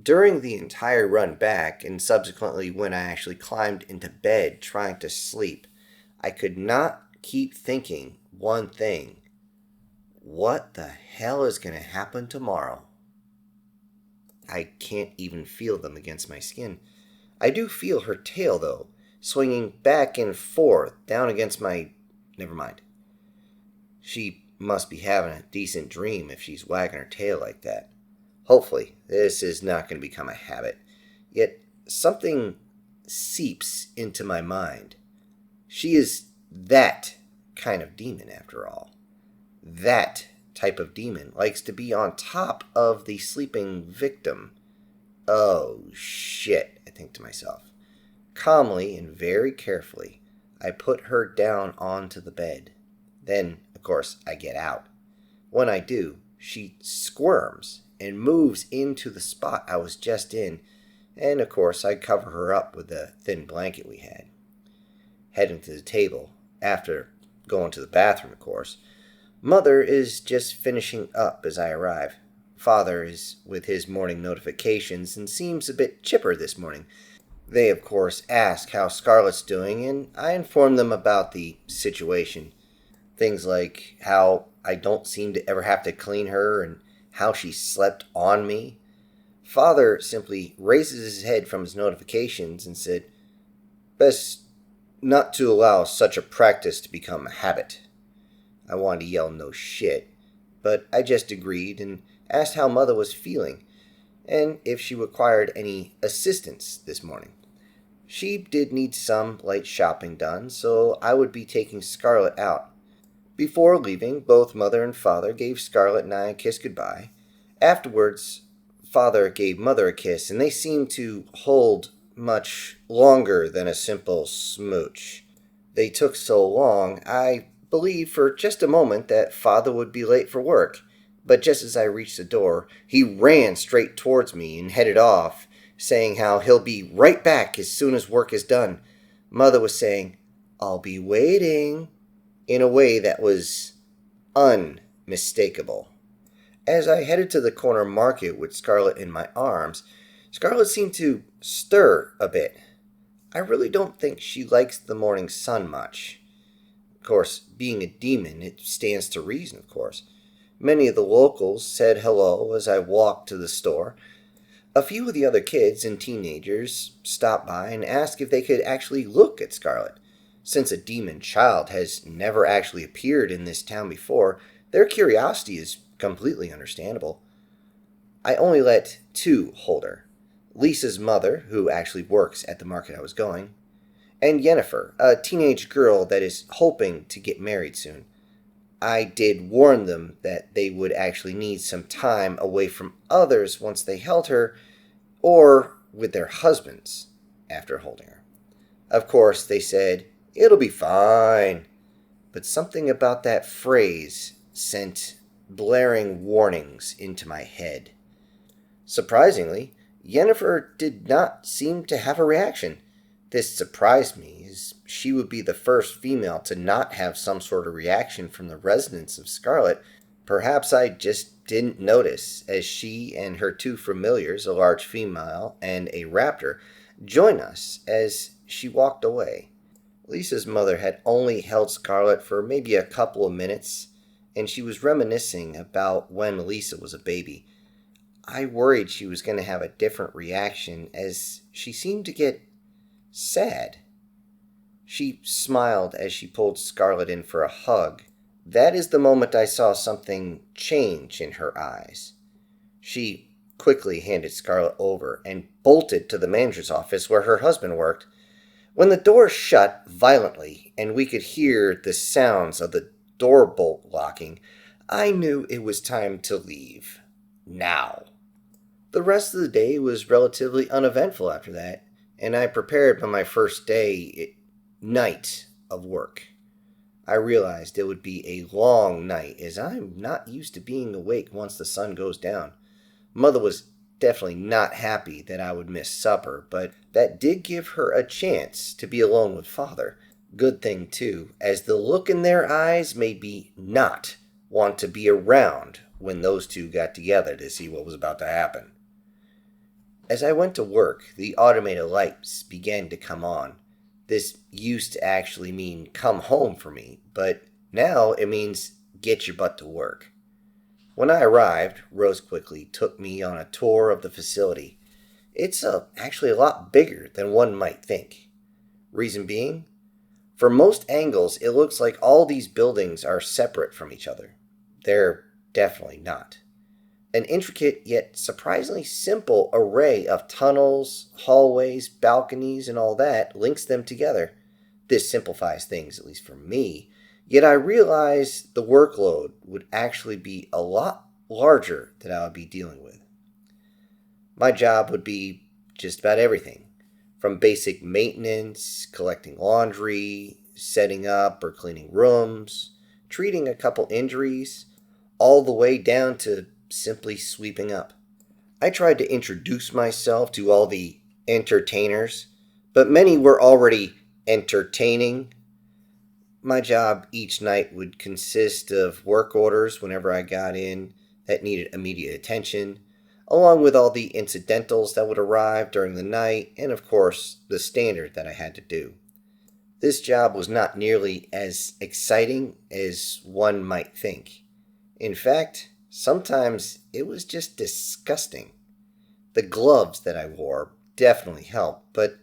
During the entire run back, and subsequently when I actually climbed into bed trying to sleep, I could not keep thinking one thing. What the hell is going to happen tomorrow? I can't even feel them against my skin. I do feel her tail, though, swinging back and forth down against my... Never mind. She must be having a decent dream if she's wagging her tail like that. Hopefully, this is not going to become a habit. Yet, something seeps into my mind. She is that kind of demon, after all. That type of demon likes to be on top of the sleeping victim. Oh, shit, I think to myself. Calmly and very carefully, I put her down onto the bed. Then, of course, I get out. When I do, she squirms and moves into the spot I was just in, and of course I cover her up with the thin blanket we had. Heading to the table, after going to the bathroom, of course, Mother is just finishing up as I arrive. Father is with his morning notifications and seems a bit chipper this morning. They, of course, ask how Scarlet's doing, and I inform them about the situation. Things like how I don't seem to ever have to clean her and how she slept on me. Father simply raises his head from his notifications and said, "Best not to allow such a practice to become a habit." I wanted to yell no shit, but I just agreed and asked how Mother was feeling and if she required any assistance this morning. She did need some light shopping done, so I would be taking Scarlet out. Before leaving, both Mother and Father gave Scarlet and I a kiss goodbye. Afterwards, Father gave Mother a kiss, and they seemed to hold much longer than a simple smooch. They took so long, I believed for just a moment that Father would be late for work, but just as I reached the door, he ran straight towards me and headed off, saying how he'll be right back as soon as work is done. Mother was saying, "I'll be waiting," in a way that was unmistakable. As I headed to the corner market with Scarlet in my arms, Scarlet seemed to stir a bit. I really don't think she likes the morning sun much. Of course, being a demon, it stands to reason, of course. Many of the locals said hello as I walked to the store. A few of the other kids and teenagers stopped by and asked if they could actually look at Scarlet. Since a demon child has never actually appeared in this town before, their curiosity is completely understandable. I only let two hold her. Lisa's mother, who actually works at the market I was going, and Yennefer, a teenage girl that is hoping to get married soon. I did warn them that they would actually need some time away from others once they held her, or with their husbands after holding her. Of course, they said, "It'll be fine." But something about that phrase sent blaring warnings into my head. Surprisingly, Yennefer did not seem to have a reaction. This surprised me, as she would be the first female to not have some sort of reaction from the residents of Scarlet. Perhaps I just didn't notice, as she and her two familiars, a large female and a raptor, joined us as she walked away. Lisa's mother had only held Scarlet for maybe a couple of minutes, and she was reminiscing about when Lisa was a baby. I worried she was going to have a different reaction, as she seemed to get sad. She smiled as she pulled Scarlet in for a hug. That is the moment I saw something change in her eyes. She quickly handed Scarlet over and bolted to the manager's office where her husband worked. When the door shut violently and we could hear the sounds of the door bolt locking, I knew it was time to leave. Now. The rest of the day was relatively uneventful after that, and I prepared for my first night of work. I realized it would be a long night, as I'm not used to being awake once the sun goes down. Mother was definitely not happy that I would miss supper, but that did give her a chance to be alone with Father. Good thing, too, as the look in their eyes made me not want to be around when those two got together to see what was about to happen. As I went to work, the automated lights began to come on. This used to actually mean come home for me, but now it means get your butt to work. When I arrived, Rose quickly took me on a tour of the facility. It's actually a lot bigger than one might think. Reason being, from most angles, it looks like all these buildings are separate from each other. They're definitely not. An intricate yet surprisingly simple array of tunnels, hallways, balconies, and all that links them together. This simplifies things, at least for me, yet I realize the workload would actually be a lot larger than I would be dealing with. My job would be just about everything, from basic maintenance, collecting laundry, setting up or cleaning rooms, treating a couple injuries, all the way down to simply sweeping up. I tried to introduce myself to all the entertainers, but many were already entertaining. My job each night would consist of work orders whenever I got in that needed immediate attention, along with all the incidentals that would arrive during the night, and of course, the standard that I had to do. This job was not nearly as exciting as one might think. In fact, sometimes it was just disgusting. The gloves that I wore definitely helped, but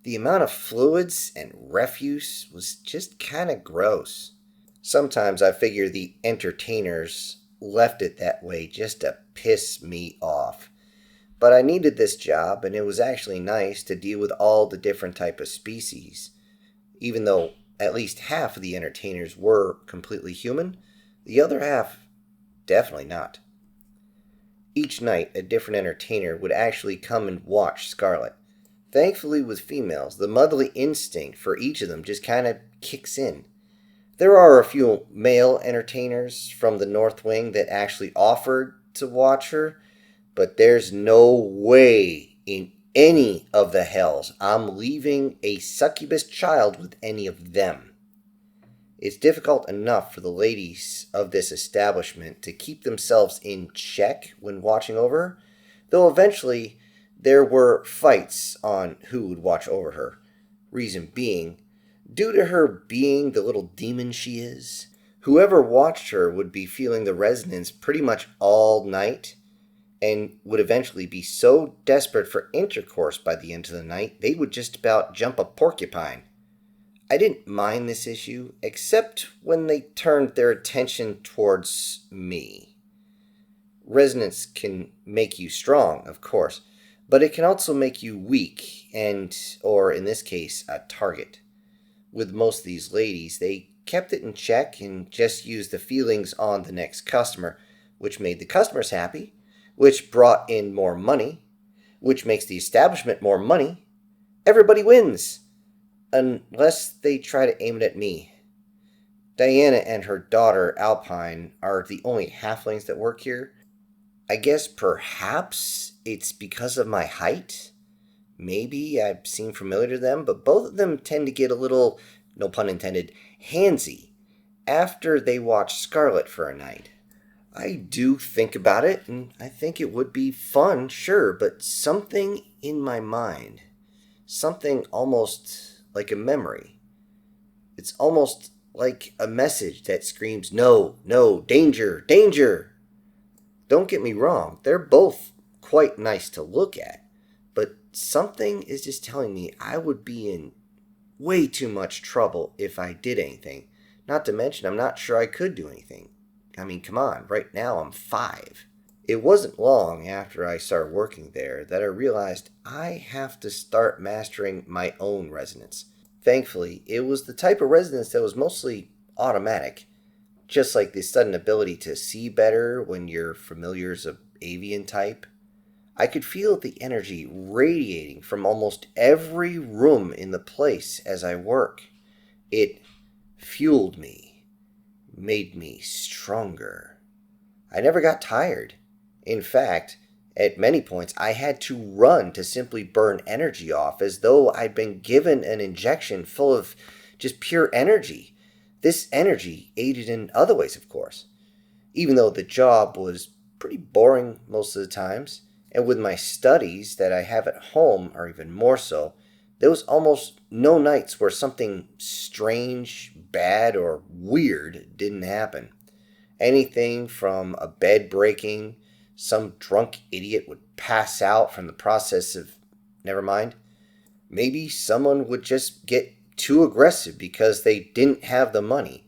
the amount of fluids and refuse was just kind of gross. Sometimes I figure the entertainers left it that way just to piss me off. But I needed this job, and it was actually nice to deal with all the different type of species. Even though at least half of the entertainers were completely human, the other half definitely not. Each night, a different entertainer would actually come and watch Scarlet. Thankfully, with females, the motherly instinct for each of them just kind of kicks in. There are a few male entertainers from the North Wing that actually offered to watch her, but there's no way in any of the hells I'm leaving a succubus child with any of them. It's difficult enough for the ladies of this establishment to keep themselves in check when watching over her, though eventually there were fights on who would watch over her. Reason being, due to her being the little demon she is, whoever watched her would be feeling the resonance pretty much all night, and would eventually be so desperate for intercourse by the end of the night they would just about jump a porcupine. I didn't mind this issue, except when they turned their attention towards me. Resonance can make you strong, of course, but it can also make you weak and, or in this case, a target. With most of these ladies, they kept it in check and just used the feelings on the next customer, which made the customers happy, which brought in more money, which makes the establishment more money. Everybody wins. Unless they try to aim it at me. Diana and her daughter, Alpine, are the only halflings that work here. I guess perhaps it's because of my height. Maybe I've seemed familiar to them, but both of them tend to get a little, no pun intended, handsy after they watch Scarlet for a night. I do think about it, and I think it would be fun, sure, but something in my mind, something almost like a memory. It's almost like a message that screams, no, no, danger, danger. Don't get me wrong, they're both quite nice to look at, but something is just telling me I would be in way too much trouble if I did anything. Not to mention, I'm not sure I could do anything. I mean, come on, right now I'm 5. It wasn't long after I started working there that I realized I have to start mastering my own resonance. Thankfully, it was the type of resonance that was mostly automatic, just like the sudden ability to see better when your familiar's of avian type. I could feel the energy radiating from almost every room in the place as I work. It fueled me, made me stronger. I never got tired. In fact, at many points, I had to run to simply burn energy off as though I'd been given an injection full of just pure energy. This energy aided in other ways, of course. Even though the job was pretty boring most of the times, And with my studies that I have at home, or even more so, there was almost no nights where something strange, bad, or weird didn't happen. Anything from a bed breaking, some drunk idiot would pass out from the process of, never mind, maybe someone would just get too aggressive because they didn't have the money.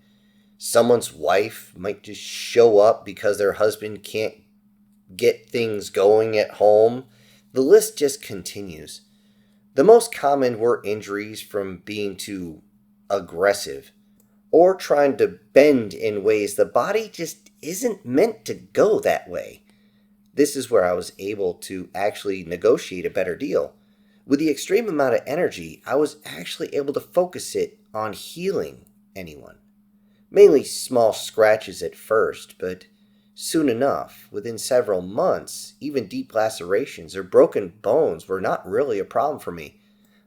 Someone's wife might just show up because their husband can't get things going at home. The list just continues. The most common were injuries from being too aggressive or trying to bend in ways the body just isn't meant to go that way. This is where I was able to actually negotiate a better deal. With the extreme amount of energy, I was actually able to focus it on healing anyone. Mainly small scratches at first, but soon enough, within several months, even deep lacerations or broken bones were not really a problem for me.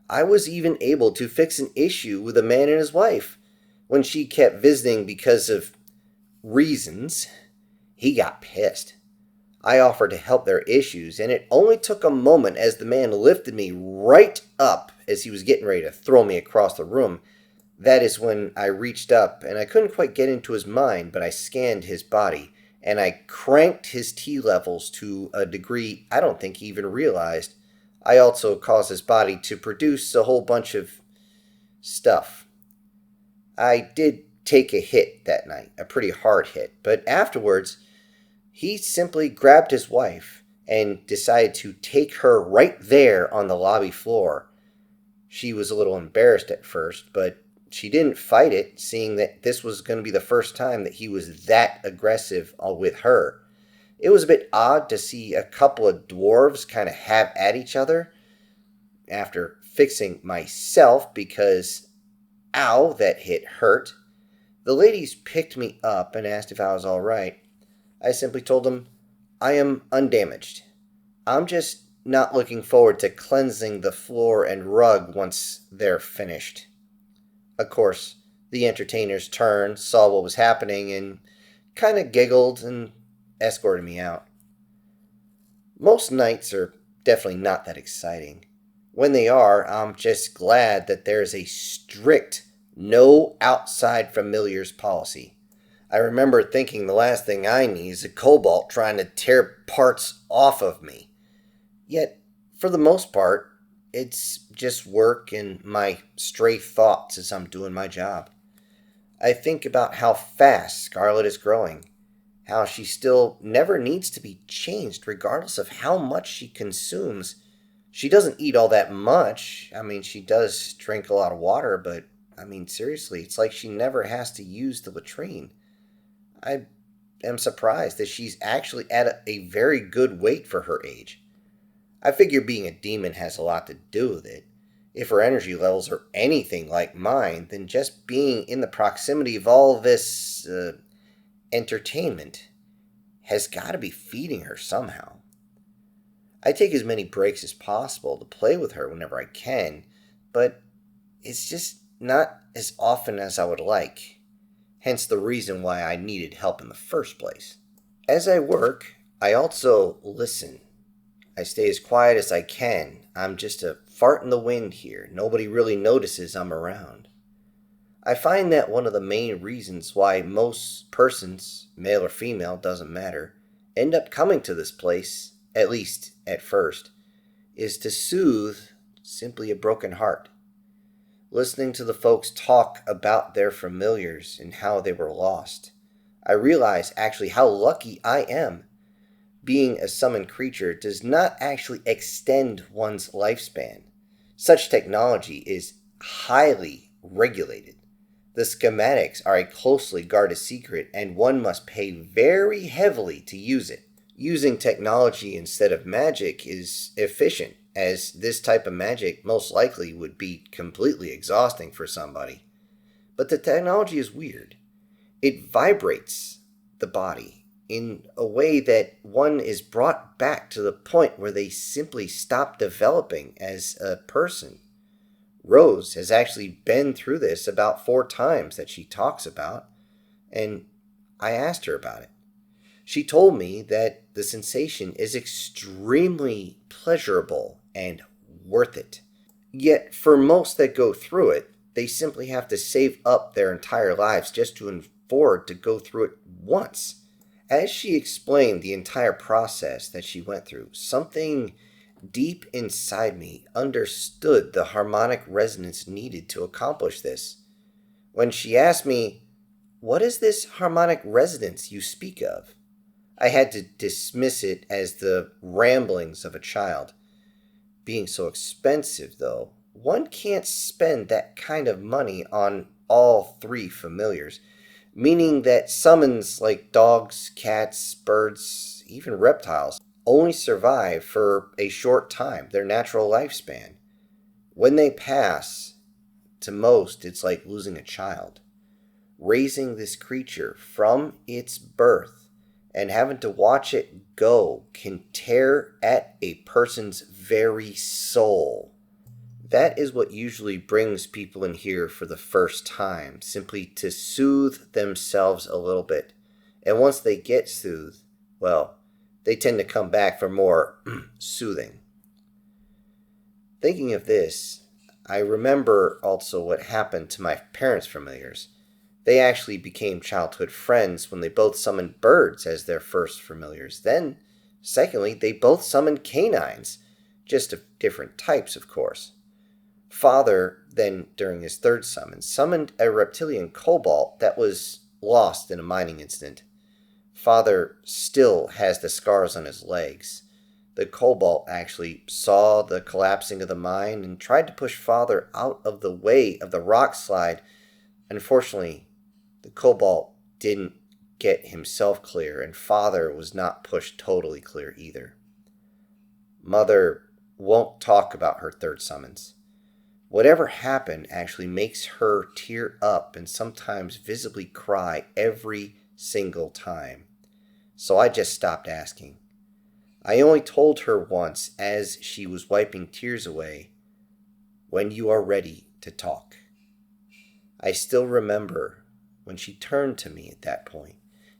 I was even able to fix an issue with a man and his wife. When she kept visiting because of reasons, he got pissed. I offered to help their issues, and it only took a moment as the man lifted me right up as he was getting ready to throw me across the room. That is when I reached up, and I couldn't quite get into his mind, but I scanned his body, and I cranked his T levels to a degree I don't think he even realized. I also caused his body to produce a whole bunch of stuff. I did take a hit that night, a pretty hard hit, but afterwards, he simply grabbed his wife and decided to take her right there on the lobby floor. She was a little embarrassed at first, but she didn't fight it, seeing that this was going to be the first time that he was that aggressive with her. It was a bit odd to see a couple of dwarves kind of have at each other after fixing myself because, ow, that hit hurt. The ladies picked me up and asked if I was all right. I simply told them, I am undamaged. I'm just not looking forward to cleansing the floor and rug once they're finished. Of course, the entertainers turned, saw what was happening, and kind of giggled and escorted me out. Most nights are definitely not that exciting. When they are, I'm just glad that there's a strict no outside familiars policy. I remember thinking the last thing I need is a kobold trying to tear parts off of me. Yet, for the most part, it's just work and my stray thoughts as I'm doing my job. I think about how fast Scarlet is growing, how she still never needs to be changed regardless of how much she consumes. She doesn't eat all that much. She does drink a lot of water, but, seriously, it's like she never has to use the latrine. I am surprised that she's actually at a very good weight for her age. I figure being a demon has a lot to do with it. If her energy levels are anything like mine, then just being in the proximity of all this entertainment has got to be feeding her somehow. I take as many breaks as possible to play with her whenever I can, but it's just not as often as I would like. Hence the reason why I needed help in the first place. As I work, I also listen. I stay as quiet as I can. I'm just a fart in the wind here. Nobody really notices I'm around. I find that one of the main reasons why most persons, male or female, doesn't matter, end up coming to this place, at least at first, is to soothe simply a broken heart. Listening to the folks talk about their familiars and how they were lost, I realize actually how lucky I am. Being a summoned creature does not actually extend one's lifespan. Such technology is highly regulated. The schematics are a closely guarded secret, and one must pay very heavily to use it. Using technology instead of magic is efficient, as this type of magic most likely would be completely exhausting for somebody. But the technology is weird. It vibrates the body in a way that one is brought back to the point where they simply stop developing as a person. Rose has actually been through this about 4 times that she talks about, and I asked her about it. She told me that the sensation is extremely pleasurable and worth it. Yet, for most that go through it, they simply have to save up their entire lives just to afford to go through it once. As she explained the entire process that she went through, something deep inside me understood the harmonic resonance needed to accomplish this. When she asked me, "What is this harmonic resonance you speak of?" I had to dismiss it as the ramblings of a child. Being so expensive, though, one can't spend that kind of money on all three familiars, meaning that summons like dogs, cats, birds, even reptiles only survive for a short time, their natural lifespan. When they pass, to most it's like losing a child. Raising this creature from its birth and having to watch it go can tear at a person's very soul. That is what usually brings people in here for the first time, simply to soothe themselves a little bit. And once they get soothed, well, they tend to come back for more soothing. Thinking of this, I remember also what happened to my parents' familiars. They actually became childhood friends when they both summoned birds as their first familiars. Then, secondly, they both summoned canines, just of different types, of course. Father, then during his third summon, summoned a reptilian cobalt that was lost in a mining incident. Father still has the scars on his legs. The cobalt actually saw the collapsing of the mine and tried to push Father out of the way of the rock slide. Unfortunately, the cobalt didn't get himself clear, and Father was not pushed totally clear either. Mother won't talk about her third summons. Whatever happened actually makes her tear up and sometimes visibly cry every single time. So I just stopped asking. I only told her once as she was wiping tears away, "When you are ready to talk." I still remember when she turned to me at that point,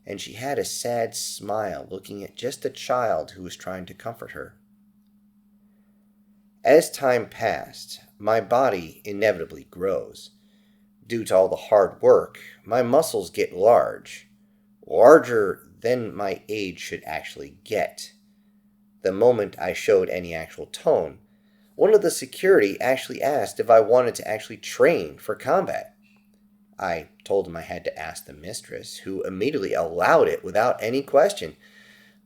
and she had a sad smile looking at just a child who was trying to comfort her. As time passed, my body inevitably grows. Due to all the hard work, my muscles get larger than my age should actually get. The moment I showed any actual tone, one of the security actually asked if I wanted to actually train for combat. I told him I had to ask the mistress, who immediately allowed it without any question.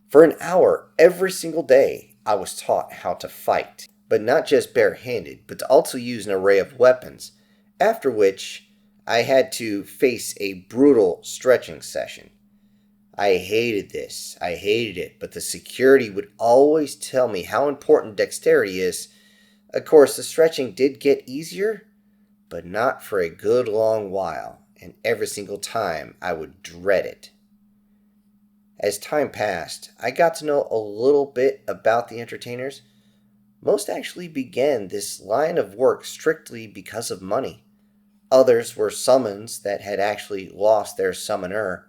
For an hour every single day, I was taught how to fight, but not just barehanded, but to also use an array of weapons, after which I had to face a brutal stretching session. I hated this. I hated it, but the security would always tell me how important dexterity is. Of course, the stretching did get easier, but not for a good long while, and every single time I would dread it. As time passed, I got to know a little bit about the entertainers. Most actually began this line of work strictly because of money. Others were summons that had actually lost their summoner.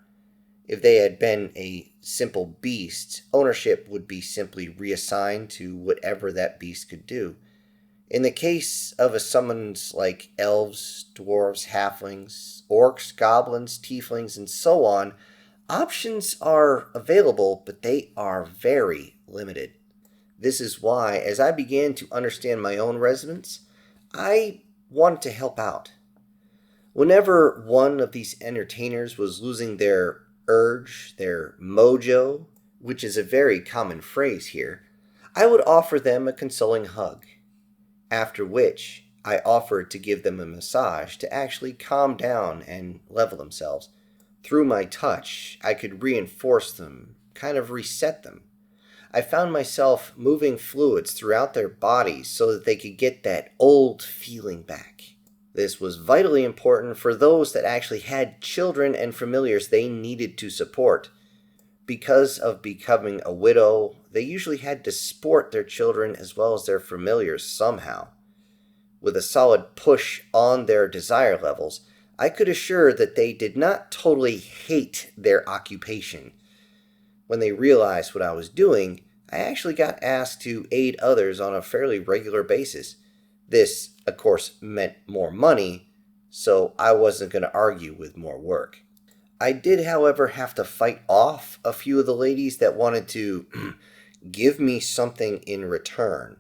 If they had been a simple beast, ownership would be simply reassigned to whatever that beast could do. In the case of a summons like elves, dwarves, halflings, orcs, goblins, tieflings, and so on, options are available, but they are very limited. This is why, as I began to understand my own resonance, I wanted to help out. Whenever one of these entertainers was losing their urge, their mojo, which is a very common phrase here, I would offer them a consoling hug, after which I offered to give them a massage to actually calm down and level themselves. Through my touch, I could reinforce them, kind of reset them. I found myself moving fluids throughout their bodies so that they could get that old feeling back. This was vitally important for those that actually had children and familiars they needed to support. Because of becoming a widow, they usually had to support their children as well as their familiars somehow. With a solid push on their desire levels, I could assure that they did not totally hate their occupation. When they realized what I was doing, I actually got asked to aid others on a fairly regular basis. This, of course, meant more money, so I wasn't going to argue with more work. I did, however, have to fight off a few of the ladies that wanted to give me something in return.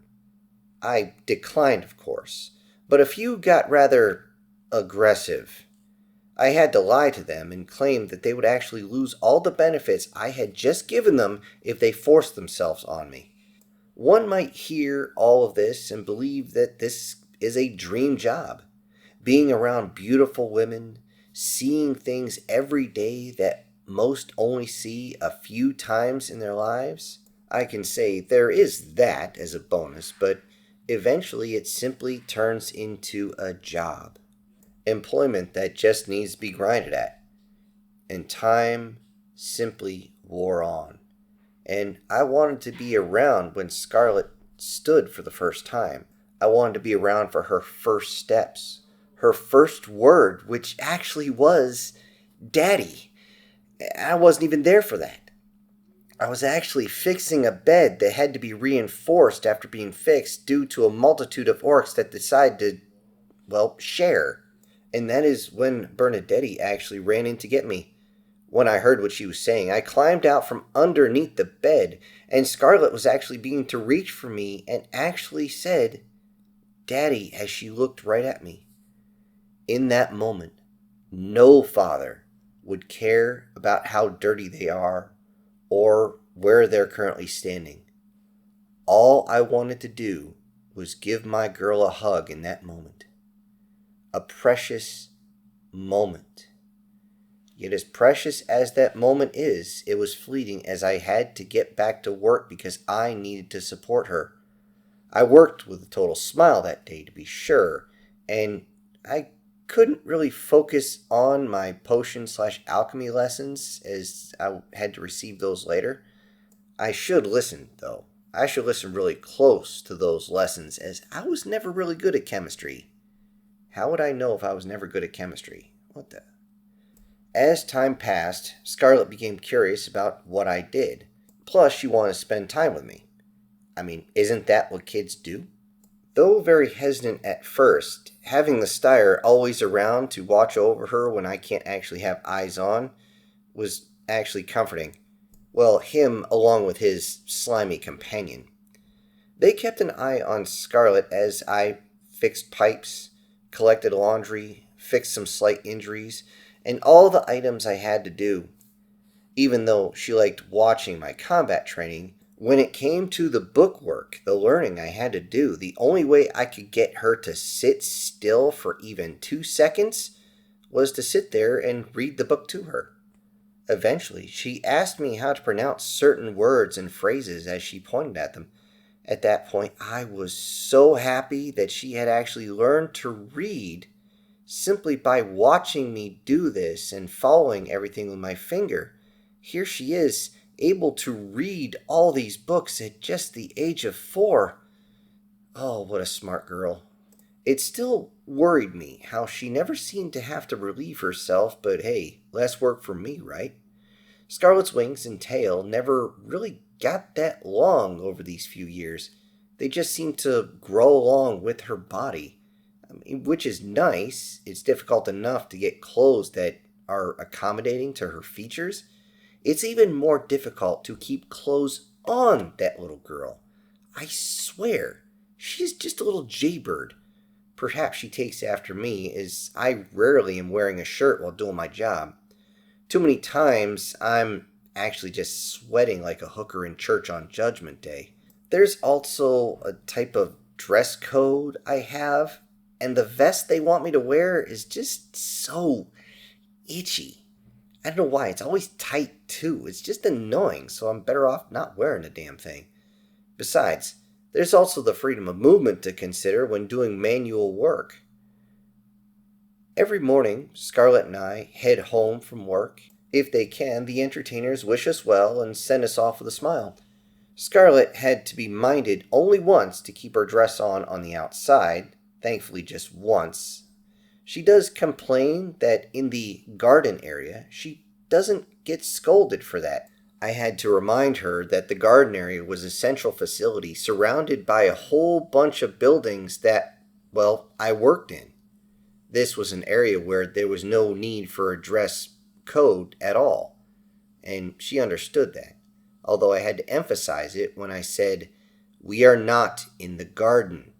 I declined, of course, but a few got rather aggressive. I had to lie to them and claim that they would actually lose all the benefits I had just given them if they forced themselves on me. One might hear all of this and believe that this is a dream job. Being around beautiful women, seeing things every day that most only see a few times in their lives. I can say there is that as a bonus, but eventually it simply turns into a job. Employment that just needs to be grinded at. And time simply wore on. And I wanted to be around when Scarlet stood for the first time. I wanted to be around for her first steps. Her first word, which actually was Daddy. I wasn't even there for that. I was actually fixing a bed that had to be reinforced after being fixed due to a multitude of orcs that decided to, share. And that is when Bernadetti actually ran in to get me. When I heard what she was saying, I climbed out from underneath the bed, and Scarlet was actually beginning to reach for me and actually said, Daddy, as she looked right at me. In that moment, no father would care about how dirty they are or where they're currently standing. All I wanted to do was give my girl a hug in that moment. A precious moment. Yet as precious as that moment is, it was fleeting as I had to get back to work because I needed to support her. I worked with a total smile that day, to be sure, and I couldn't really focus on my potion/alchemy lessons as I had to receive those later. I should listen, though. I should listen really close to those lessons as I was never really good at chemistry. How would I know if I was never good at chemistry? What the? As time passed, Scarlet became curious about what I did. Plus, she wanted to spend time with me. I mean, isn't that what kids do? Though very hesitant at first, having the Styre always around to watch over her when I can't actually have eyes on was actually comforting. Well, him along with his slimy companion. They kept an eye on Scarlet as I fixed pipes, collected laundry, fixed some slight injuries, and all the items I had to do. Even though she liked watching my combat training, when it came to the bookwork, the learning I had to do, the only way I could get her to sit still for even 2 seconds was to sit there and read the book to her. Eventually, she asked me how to pronounce certain words and phrases as she pointed at them. At that point, I was so happy that she had actually learned to read simply by watching me do this and following everything with my finger. Here she is, able to read all these books at just the age of 4. Oh, what a smart girl. It still worried me how she never seemed to have to relieve herself, but hey, less work for me, right? Scarlet's wings and tail never really got that long over these few years. They just seemed to grow along with her body. Which is nice. It's difficult enough to get clothes that are accommodating to her features. It's even more difficult to keep clothes on that little girl. I swear, she's just a little jaybird. Perhaps she takes after me, as I rarely am wearing a shirt while doing my job. Too many times, I'm actually just sweating like a hooker in church on Judgment Day. There's also a type of dress code I have, and the vest they want me to wear is just so itchy. I don't know why. It's always tight, too. It's just annoying, so I'm better off not wearing the damn thing. Besides, there's also the freedom of movement to consider when doing manual work. Every morning, Scarlet and I head home from work. If they can, the entertainers wish us well and send us off with a smile. Scarlet had to be minded only once to keep her dress on the outside, thankfully just once. She does complain that in the garden area, she doesn't get scolded for that. I had to remind her that the garden area was a central facility surrounded by a whole bunch of buildings that, well, I worked in. This was an area where there was no need for a dress code at all, and she understood that, although I had to emphasize it when I said, "We are not in the garden."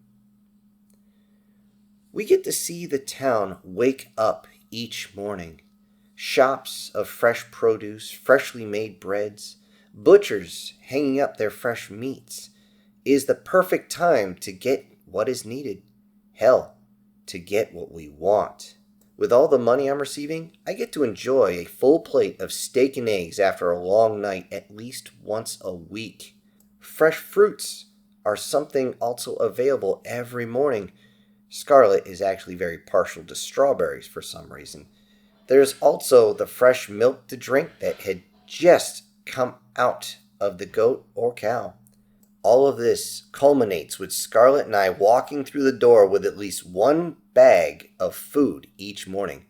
We get to see the town wake up each morning. Shops of fresh produce, freshly made breads, butchers hanging up their fresh meats. Is the perfect time to get what is needed. Hell, to get what we want. With all the money I'm receiving, I get to enjoy a full plate of steak and eggs after a long night at least once a week. Fresh fruits are something also available every morning. Scarlet is actually very partial to strawberries for some reason. There's also the fresh milk to drink that had just come out of the goat or cow. All of this culminates with Scarlet and I walking through the door with at least one bag of food each morning.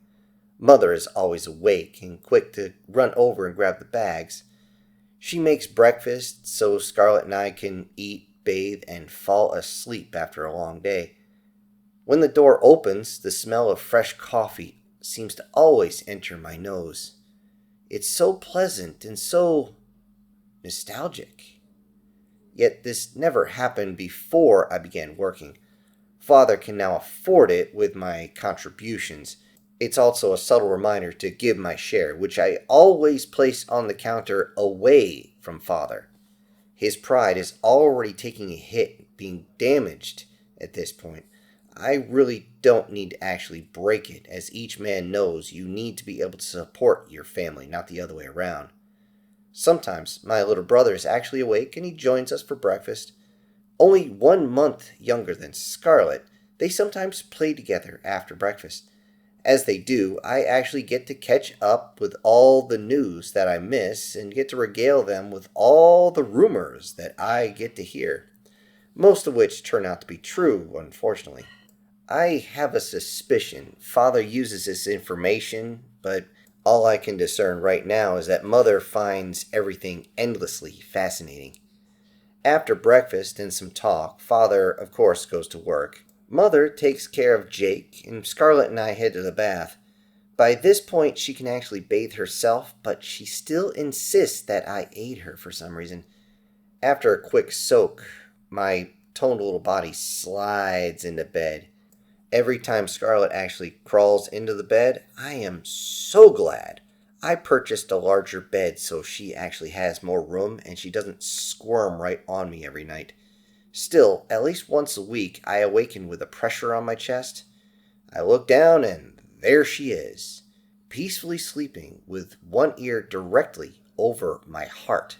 Mother is always awake and quick to run over and grab the bags. She makes breakfast so Scarlet and I can eat, bathe, and fall asleep after a long day. When the door opens, the smell of fresh coffee seems to always enter my nose. It's so pleasant and so nostalgic. Yet this never happened before I began working. Father can now afford it with my contributions. It's also a subtle reminder to give my share, which I always place on the counter away from Father. His pride is already taking a hit, being damaged at this point. I really don't need to actually break it, as each man knows you need to be able to support your family, not the other way around. Sometimes my little brother is actually awake and he joins us for breakfast. Only 1 month younger than Scarlet, they sometimes play together after breakfast. As they do, I actually get to catch up with all the news that I miss and get to regale them with all the rumors that I get to hear, most of which turn out to be true, unfortunately. I have a suspicion Father uses this information, but all I can discern right now is that Mother finds everything endlessly fascinating. After breakfast and some talk, Father, of course, goes to work. Mother takes care of Jake, and Scarlet and I head to the bath. By this point, she can actually bathe herself, but she still insists that I aid her for some reason. After a quick soak, my toned little body slides into bed. Every time Scarlet actually crawls into the bed, I am so glad I purchased a larger bed so she actually has more room and she doesn't squirm right on me every night. Still, at least once a week, I awaken with a pressure on my chest. I look down and there she is, peacefully sleeping with one ear directly over my heart.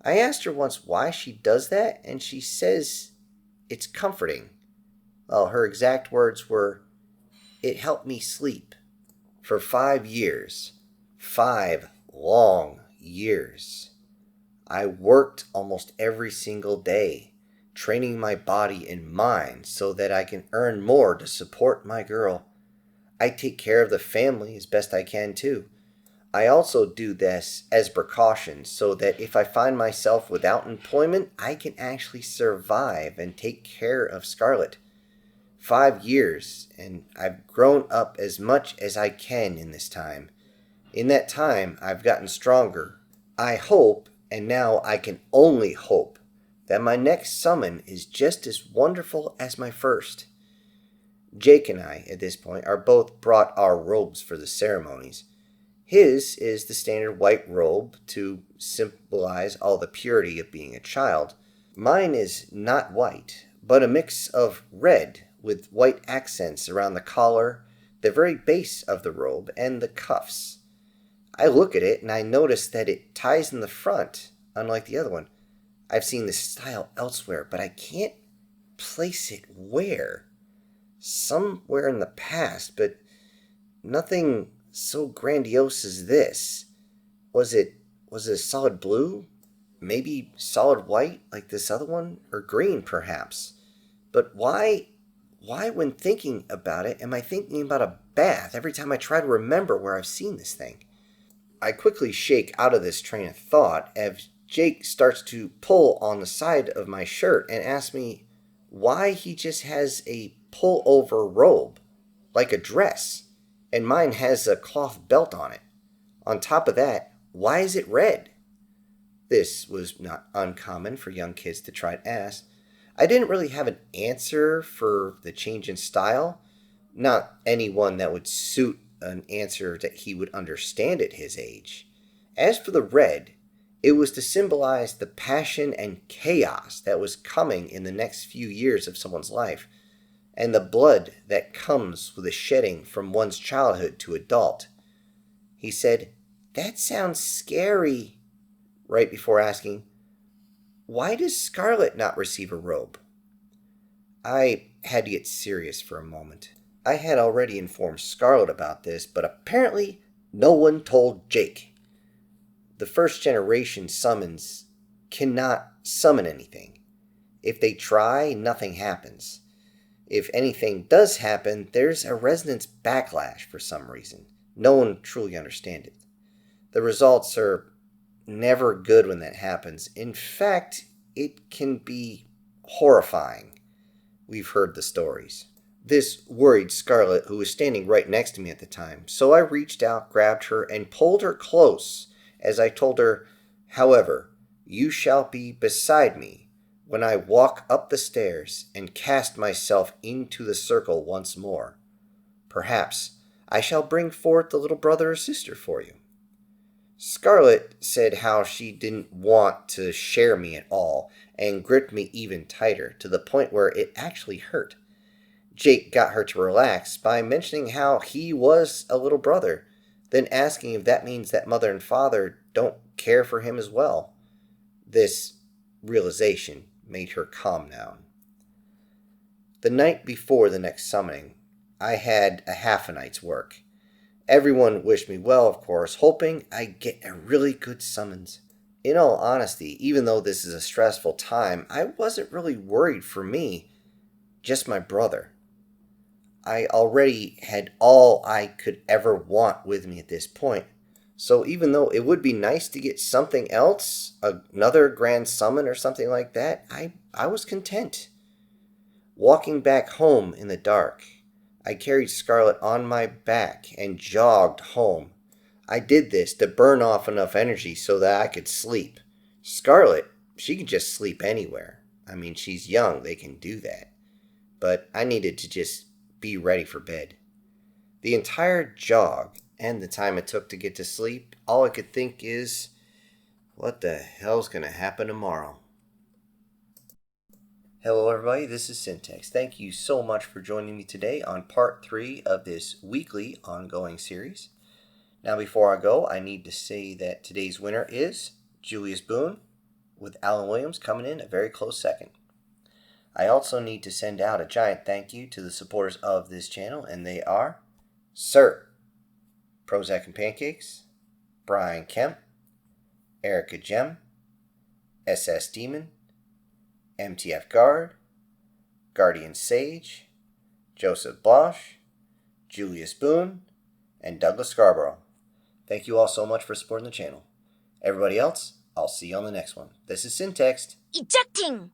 I asked her once why she does that, and she says it's comforting. Well, her exact words were, "It helped me sleep." For 5 years, 5 long years, I worked almost every single day, training my body and mind so that I can earn more to support my girl. I take care of the family as best I can too. I also do this as precaution so that if I find myself without employment, I can actually survive and take care of Scarlet. 5 years, and I've grown up as much as I can in this time. In that time, I've gotten stronger. I hope, and now I can only hope, that my next summon is just as wonderful as my first. Jake and I, at this point, are both brought our robes for the ceremonies. His is the standard white robe to symbolize all the purity of being a child. Mine is not white, but a mix of red with white accents around the collar, the very base of the robe, and the cuffs. I look at it and I notice that it ties in the front, unlike the other one. I've seen this style elsewhere, but I can't place it where. Somewhere in the past, but nothing so grandiose as this. Was it a solid blue? Maybe solid white like this other one? Or green, perhaps? But why when thinking about it, am I thinking about a bath every time I try to remember where I've seen this thing? I quickly shake out of this train of thought as Jake starts to pull on the side of my shirt and asks me why he just has a pull-over robe, like a dress, and mine has a cloth belt on it. On top of that, why is it red? This was not uncommon for young kids to try to ask. I didn't really have an answer for the change in style, not anyone that would suit an answer that he would understand at his age. As for the red, it was to symbolize the passion and chaos that was coming in the next few years of someone's life, and the blood that comes with the shedding from one's childhood to adult. He said, "That sounds scary," right before asking, "Why does Scarlet not receive a robe?" I had to get serious for a moment. I had already informed Scarlet about this, but apparently no one told Jake. The first generation summons cannot summon anything. If they try, nothing happens. If anything does happen, there's a resonance backlash for some reason. No one truly understands it. The results are never good when that happens. In fact, it can be horrifying. We've heard the stories. This worried Scarlet, who was standing right next to me at the time, so I reached out, grabbed her, and pulled her close as I told her, "However, you shall be beside me when I walk up the stairs and cast myself into the circle once more. Perhaps I shall bring forth the little brother or sister for you." Scarlet said how she didn't want to share me at all and gripped me even tighter to the point where it actually hurt. Jake got her to relax by mentioning how he was a little brother, then asking if that means that mother and father don't care for him as well. This realization made her calm down. The night before the next summoning, I had a half a night's work. Everyone wished me well, of course, hoping I'd get a really good summons. In all honesty, even though this is a stressful time, I wasn't really worried for me, just my brother. I already had all I could ever want with me at this point, so even though it would be nice to get something else, another grand summon or something like that, I was content. Walking back home in the dark, I carried Scarlet on my back and jogged home. I did this to burn off enough energy so that I could sleep. Scarlet, she can just sleep anywhere. I mean, she's young, they can do that. But I needed to just be ready for bed. The entire jog and the time it took to get to sleep, all I could think is, what the hell's going to happen tomorrow? Hello everybody, this is Syntax. Thank you so much for joining me today on part 3 of this weekly ongoing series. Now before I go, I need to say that today's winner is Julius Boone, with Alan Williams coming in a very close second. I also need to send out a giant thank you to the supporters of this channel, and they are Sir, Prozac and Pancakes, Brian Kemp, Erica Gem, SS Demon, MTF Guard, Guardian Sage, Joseph Blosh, Julius Boone, and Douglas Scarborough. Thank you all so much for supporting the channel. Everybody else, I'll see you on the next one. This is Syntax. Ejecting!